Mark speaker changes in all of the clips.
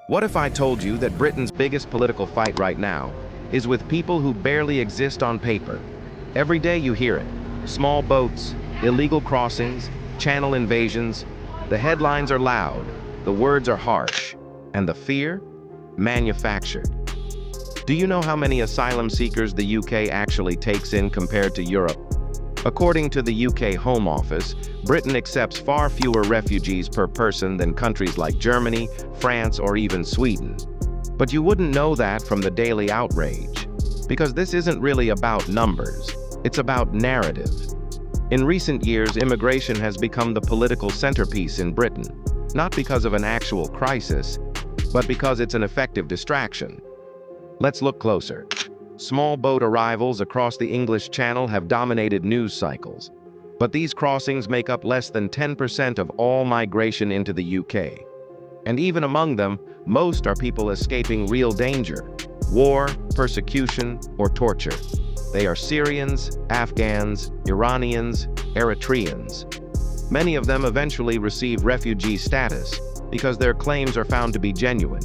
Speaker 1: What if I told you that Britain's biggest political fight right now is with people who barely exist on paper? Every day you hear it. Small boats, illegal crossings, channel invasions. The headlines are loud, the words are harsh, and the fear? Manufactured. Do you know how many asylum seekers the UK actually takes in compared to Europe? According to the UK Home Office, Britain accepts far fewer refugees per person than countries like Germany, France, or even Sweden. But you wouldn't know that from the daily outrage, because this isn't really about numbers, it's about narrative. In recent years, immigration has become the political centerpiece in Britain, not because of an actual crisis, but because it's an effective distraction. Let's look closer. Small boat arrivals across the English Channel have dominated news cycles, but these crossings make up less than 10% of all migration into the UK. And even among them, most are people escaping real danger: war, persecution, or torture. They are Syrians, Afghans, Iranians, Eritreans. Many of them eventually receive refugee status because their claims are found to be genuine.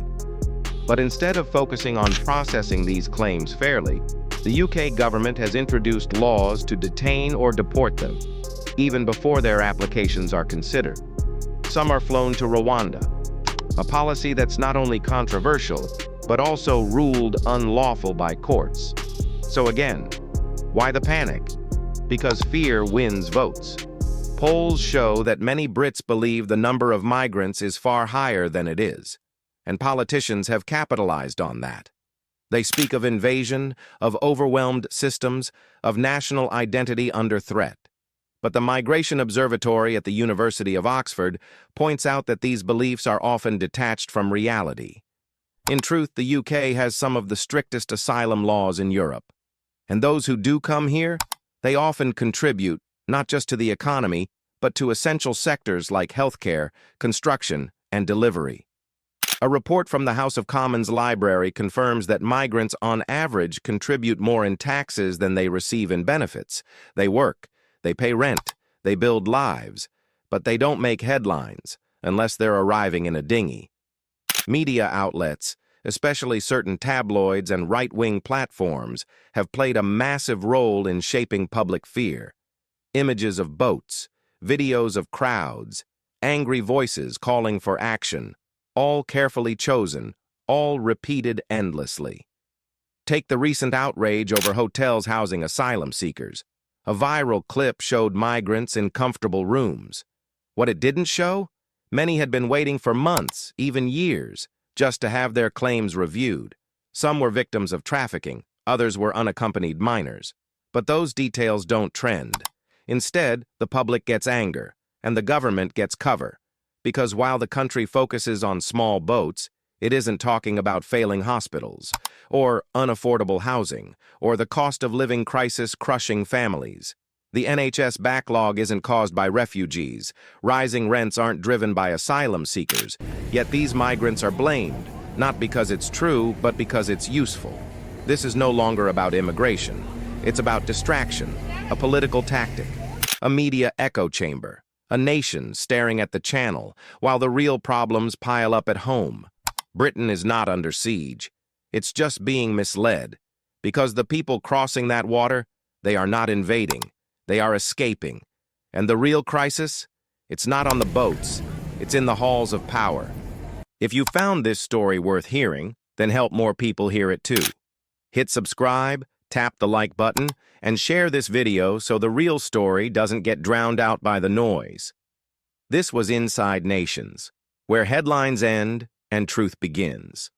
Speaker 1: But instead of focusing on processing these claims fairly, the UK government has introduced laws to detain or deport them, even before their applications are considered. Some are flown to Rwanda, a policy that's not only controversial, but also ruled unlawful by courts. So again, why the panic? Because fear wins votes. Polls show that many Brits believe the number of migrants is far higher than it is, and politicians have capitalized on that. They speak of invasion, of overwhelmed systems, of national identity under threat. But the Migration Observatory at the University of Oxford points out that these beliefs are often detached from reality. In truth, the UK has some of the strictest asylum laws in Europe. And those who do come here, they often contribute not just to the economy, but to essential sectors like healthcare, construction, and delivery. A report from the House of Commons Library confirms that migrants on average contribute more in taxes than they receive in benefits. They work, they pay rent, they build lives, but they don't make headlines unless they're arriving in a dinghy. Media outlets, especially certain tabloids and right-wing platforms, have played a massive role in shaping public fear. Images of boats, videos of crowds, angry voices calling for action, all carefully chosen, all repeated endlessly. Take the recent outrage over hotels housing asylum seekers. A viral clip showed migrants in comfortable rooms. What it didn't show? Many had been waiting for months, even years, just to have their claims reviewed. Some were victims of trafficking, others were unaccompanied minors. But those details don't trend. Instead, the public gets anger, and the government gets cover. Because while the country focuses on small boats, it isn't talking about failing hospitals, or unaffordable housing, or the cost of living crisis crushing families. The NHS backlog isn't caused by refugees. Rising rents aren't driven by asylum seekers. Yet these migrants are blamed, not because it's true, but because it's useful. This is no longer about immigration. It's about distraction, a political tactic, a media echo chamber. A nation staring at the channel, while the real problems pile up at home. Britain is not under siege. It's just being misled. Because the people crossing that water, they are not invading. They are escaping. And the real crisis? It's not on the boats. It's in the halls of power. If you found this story worth hearing, then help more people hear it too. Hit subscribe, tap the like button, and share this video so the real story doesn't get drowned out by the noise. This was Inside Nations, where headlines end and truth begins.